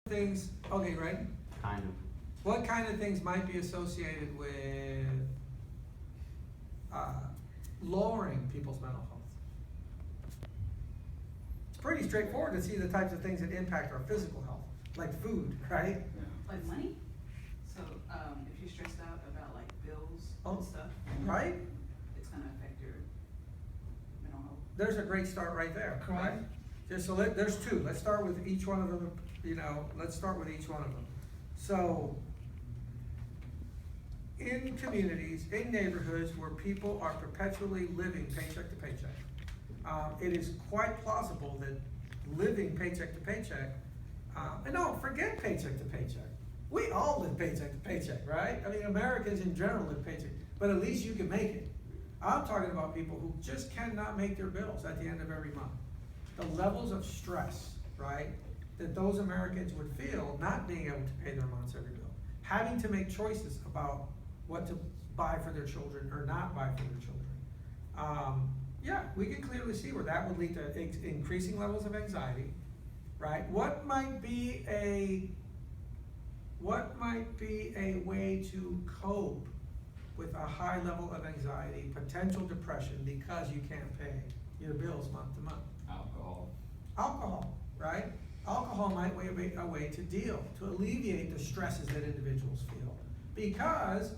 things, okay, right? Kind of. What kind of things might be associated with lowering people's mental health? It's pretty straightforward to see the types of things that impact our physical health, like food, right? Like money? So, if you're stressed out about like bills Oh, and stuff. right? It's gonna affect your mental health. There's a great start right there, right? Correct. There's two. Let's start with each one of them, let's start with each one of them. So, in communities, in neighborhoods where people are perpetually living paycheck to paycheck, it is quite plausible that living paycheck to paycheck, and don't forget paycheck to paycheck. We all live paycheck to paycheck, right? I mean, Americans in general live paycheck, but at least you can make it. I'm talking about people who just cannot make their bills at the end of every month. The levels of stress, right, that those Americans would feel not being able to pay their month's every bill, having to make choices about what to buy for their children or not buy for their children. Yeah, we can clearly see where that would lead to increasing levels of anxiety, right? What might be a way to cope with a high level of anxiety, potential depression because you can't pay your bills month to month? Alcohol, right? Alcohol might be a way to alleviate the stresses that individuals feel. Because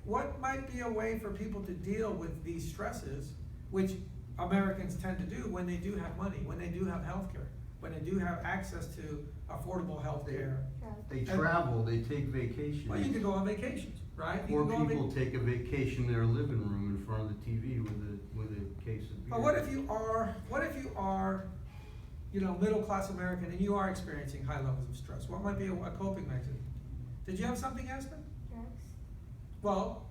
what might be a way for people to deal with these stresses, which Americans tend to do when they do have money, when they do have health care, when they do have access to affordable health care. They travel, they take vacations. Well, you can go on vacations, right? You Or can go on people take a vacation in their living room in front of the TV with a case of beer. But what if you are, middle class American and you are experiencing high levels of stress? What might be a coping mechanism? Did you have something, Aspen? Drugs. Well,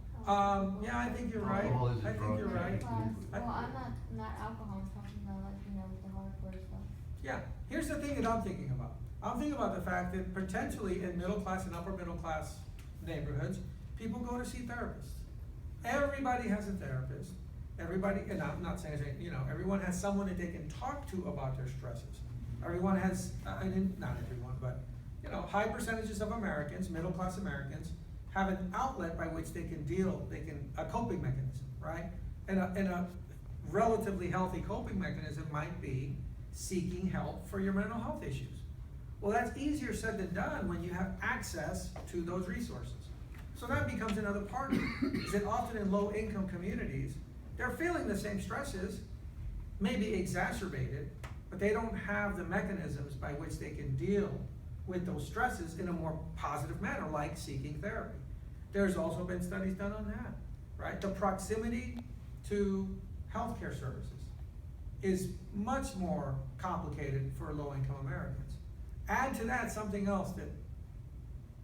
yeah, I think you're right. Alcohol is a I think drug. you're right. Well, I'm not alcohol, I'm talking about like, with the hardcore stuff. Yeah, here's the thing that I'm thinking about. I'm thinking about the fact that potentially in middle class and upper middle class neighborhoods, people go to see therapists. Everybody has a therapist. Everybody, and I'm not saying, everyone has someone that they can talk to about their stresses. Everyone has, not everyone, but, high percentages of Americans, middle class Americans, have an outlet by which they can a coping mechanism, right? And a relatively healthy coping mechanism might be seeking help for your mental health issues. Well, that's easier said than done when you have access to those resources. So that becomes another part of it, is that often in low-income communities, they're feeling the same stresses, maybe exacerbated, but they don't have the mechanisms by which they can deal with those stresses in a more positive manner, like seeking therapy. There's also been studies done on that, right? The proximity to healthcare services is much more complicated for low-income Americans. Add to that something else that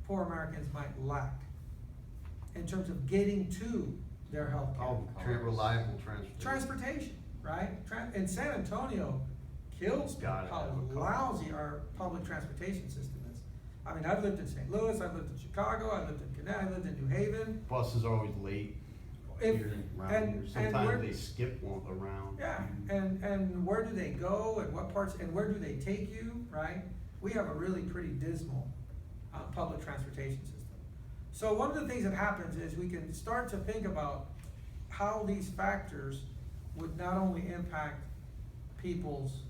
poor Americans might lack in terms of getting to their health care. Reliable transportation. Transportation, right? In San Antonio, kills me Gotta how have a car. lousy our public transportation system is. I mean, I've lived in St. Louis, I've lived in Chicago, I've lived in Connecticut, I've lived in New Haven. Buses are always late. If- here, around and- here. and Sometimes where- they skip one around. Yeah, and where do they go and what parts, and where do they take you, right? We have a really pretty dismal public transportation system. So one of the things that happens is we can start to think about how these factors would not only impact people's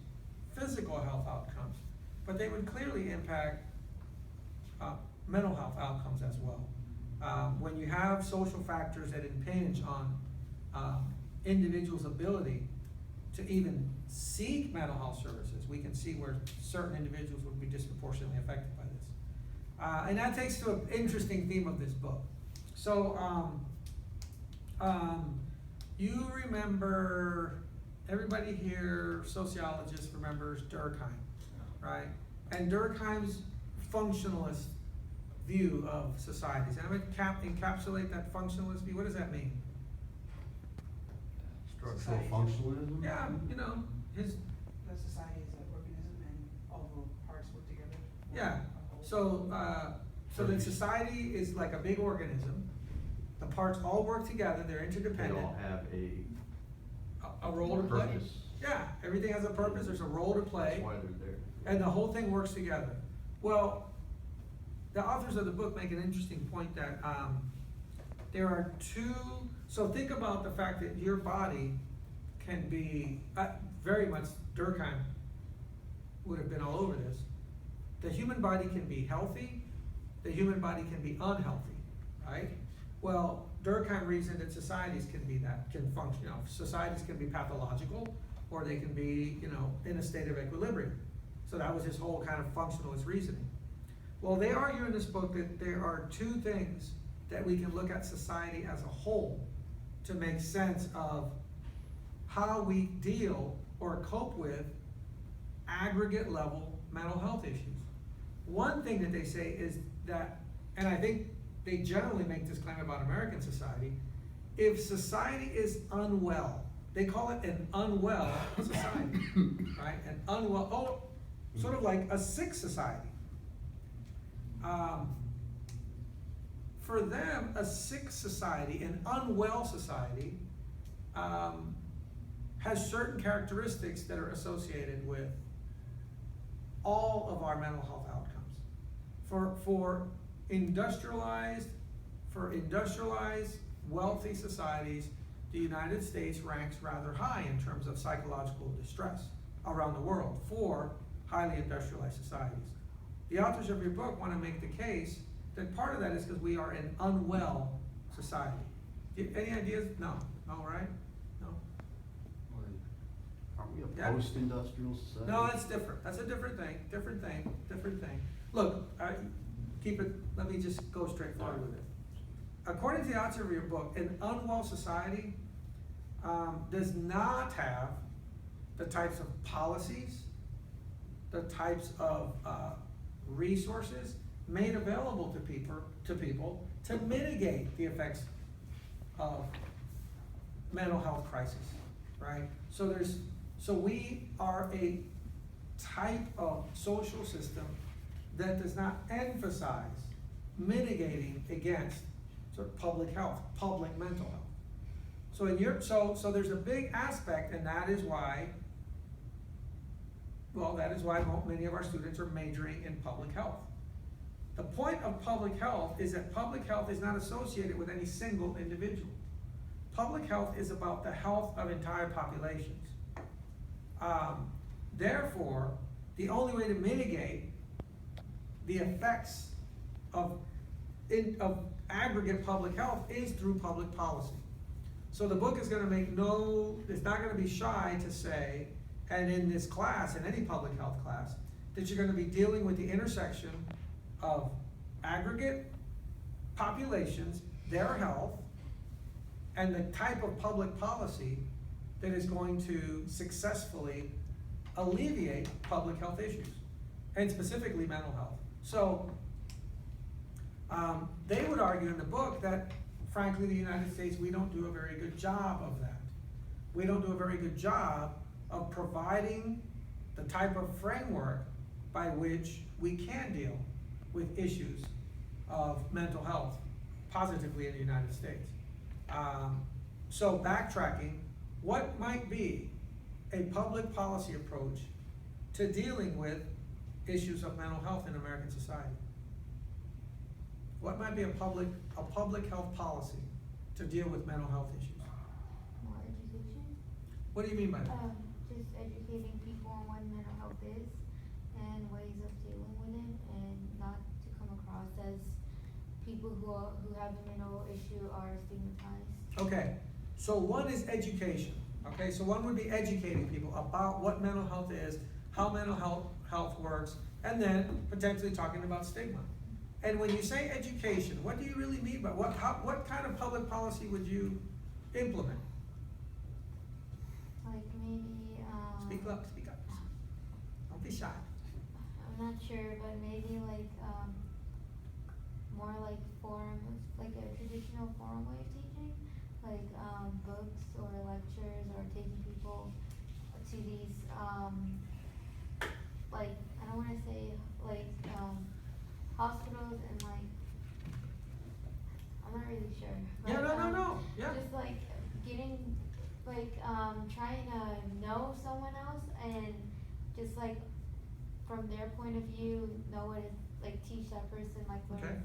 physical health outcomes, but they would clearly impact mental health outcomes as well. When you have social factors that impinge on individuals' ability to even seek mental health services, we can see where certain individuals would be disproportionately affected by this. And that takes to an interesting theme of this book. So, you remember, everybody here, sociologist remembers Durkheim, right? And Durkheim's functionalist view of societies. And I would encapsulate that functionalist view. What does that mean? Structural functionalism? Yeah, his, The society is an organism and all the parts work together. for yeah. a whole. So the society is like a big organism. The parts all work together, they're They interdependent. all have A role to play. purpose. Yeah, everything has a purpose, there's a role to play. That's why they're there. And the whole thing works together. Well, the authors of the book make an interesting point that, there are two, so think about the fact that your body can be, very much, Durkheim would have been all over this. The human body can be healthy, the human body can be unhealthy, right? Well, Durkheim reasoned that societies can be that, can function, societies can be pathological, or they can be, in a state of equilibrium. So that was his whole kind of functionalist reasoning. Well, they argue in this book that there are two things that we can look at society as a whole to make sense of how we deal or cope with aggregate level mental health issues. One thing that they say is that, and I think they generally make this claim about American society, if society is unwell, they call it an unwell society, right? An unwell, sort of like a sick society. For them, a sick society, an unwell society, has certain characteristics that are associated with all of our mental health outcomes. For industrialized, wealthy societies, the United States ranks rather high in terms of psychological distress around the world for highly industrialized societies. The authors of your book want to make the case that part of that is because we are an unwell society. Any ideas? No, right? No? Aren't we a Yeah. post-industrial society? No, that's different. That's a different thing. Look, let me just go straight forward with it. According to the author of your book, an unwell society does not have the types of policies, the types of resources made available to people to mitigate the effects of mental health crisis, right? So we are a type of social system that does not emphasize mitigating against sort of public health, public mental health. So there's a big aspect, and that is why many of our students are majoring in public health. The point of public health is that public health is not associated with any single individual. Public health is about the health of entire populations. Therefore, the only way to mitigate the effects of aggregate public health is through public policy. So the book is going to it's not going to be shy to say, and in this class, in any public health class, that you're going to be dealing with the intersection of aggregate populations, their health, and the type of public policy that is going to successfully alleviate public health issues, and specifically mental health. So they would argue in the book that, frankly, the United States, we don't do a very good job of that. We don't do a very good job of providing the type of framework by which we can deal with issues of mental health positively in the United States. So backtracking, what might be a public policy approach to dealing with issues of mental health in American society? What might be a public health policy to deal with mental health issues? More education. What do you mean by that? Just educating people on what mental health is and ways of dealing with it, and not to come across as people who have a mental issue are stigmatized. Okay, so one is education. Okay, so one would be educating people about what mental health is, how mental health works, and then potentially talking about stigma. And when you say education, what do you really mean by what kind of public policy would you implement? Like maybe, Speak up. Don't be shy. I'm not sure, but maybe like, more like forums, like a traditional forum way of teaching, like, books or lectures, or taking people to these, like, I don't wanna say, like, hospitals, and like, I'm not really sure. Yeah, but, no, yeah. Just like getting, like, trying to know someone else, and just like from their point of view, know what it's like, teach that person, like, Okay. learn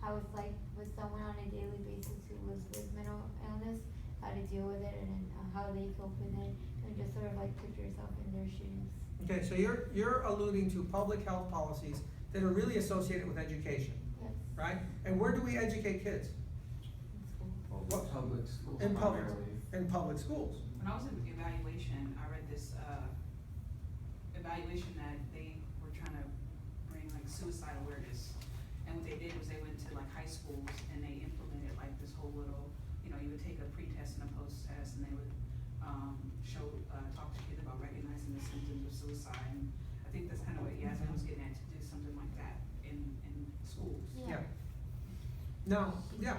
how it's like with someone on a daily basis who lives with mental illness, how to deal with it, and then how they cope with it, and just sort of like put yourself in their shoes. Okay, so you're alluding to public health policies that are really associated with education, Yes. right? And where do we educate kids? In school. What? Public schools In public, primarily. in public schools. When I was in evaluation, I read this, evaluation that they were trying to bring like suicide awareness. And what they did was they went to like high schools and they implemented like this whole little, you know, you would take a pre-test and a post-test and they would, talk to kids about recognizing the symptoms of suicide. And I think that's kind of what Yasmin was getting at, to do something like that in schools. Yeah. No, yeah,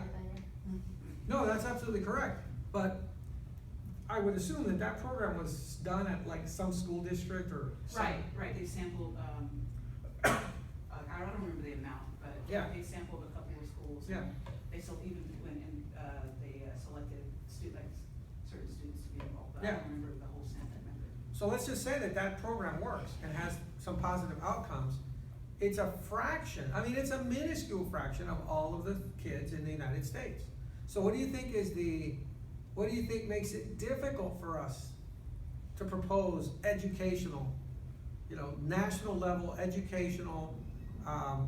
no, that's absolutely correct, but I would assume that that program was done at like some school district or some. Right, they sampled, I don't remember the amount, but Yeah. they sampled a couple of schools. Yeah. They still even went and, they selected like certain students to be involved, but I Yeah. don't remember the whole sample method. So let's just say that that program works and has some positive outcomes. It's a fraction, I mean, it's a minuscule fraction of all of the kids in the United States. So what do you think what do you think makes it difficult for us to propose educational, national level educational,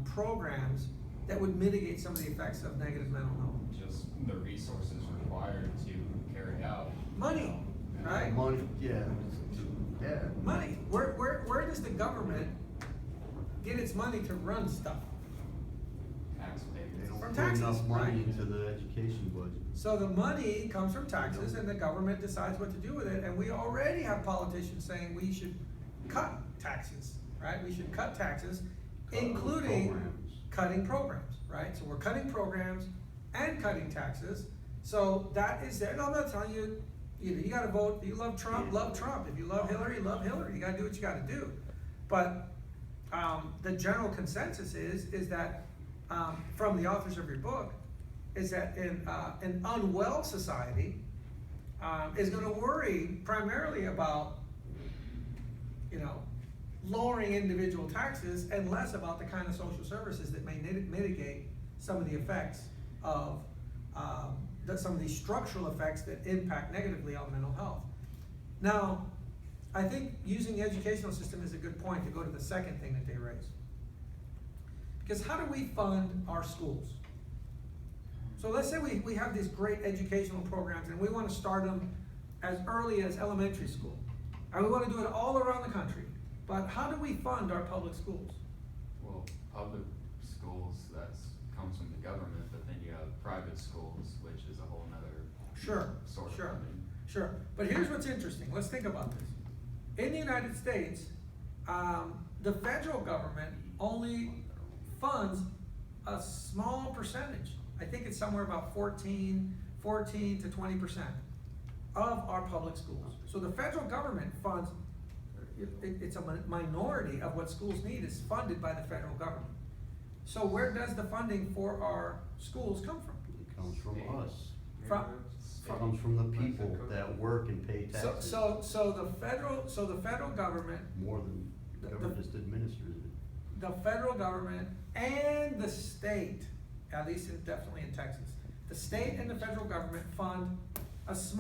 programs that would mitigate some of the effects of negative mental health? Just the resources required to carry out. Money, right? Money, yeah, yeah. Money. Where does the government get its money to run stuff? They Taxpayers. don't From put taxes, enough money right? into the education budget. So the money comes from taxes and the government decides what to do with it, and we already have politicians saying we should cut taxes, right? We should cut taxes, including Programs. cutting programs, right? So we're cutting programs and cutting taxes, so that is there. No, I'm not telling you, you gotta vote, you love Trump, love Trump. If you love Hillary, love Hillary. You gotta do what you gotta do. But, the general consensus is that, from the authors of your book, is that in, an unwell society, is gonna worry primarily about, lowering individual taxes and less about the kind of social services that may mitigate some of the effects of, some of these structural effects that impact negatively on mental health. Now, I think using the educational system is a good point to go to the second thing that they raise. Because how do we fund our schools? So let's say we have these great educational programs and we want to start them as early as elementary school. And we want to do it all around the country. But how do we fund our public schools? Well, public schools, comes from the government, but then you have private schools, which is a whole nother Sure, sort of sure. funding. Sure, but here's what's interesting, let's think about this. In the United States, the federal government only funds a small percentage. I think it's somewhere about 14 to 20% of our public schools. So the federal government funds, it's a minority of what schools need is funded by the federal government. So where does the funding for our schools come from? It comes from us. From- It comes from the people that work and pay taxes. So the federal government, More than the government just administers it. the federal government and the state, at least definitely in Texas, the state and the federal government fund a small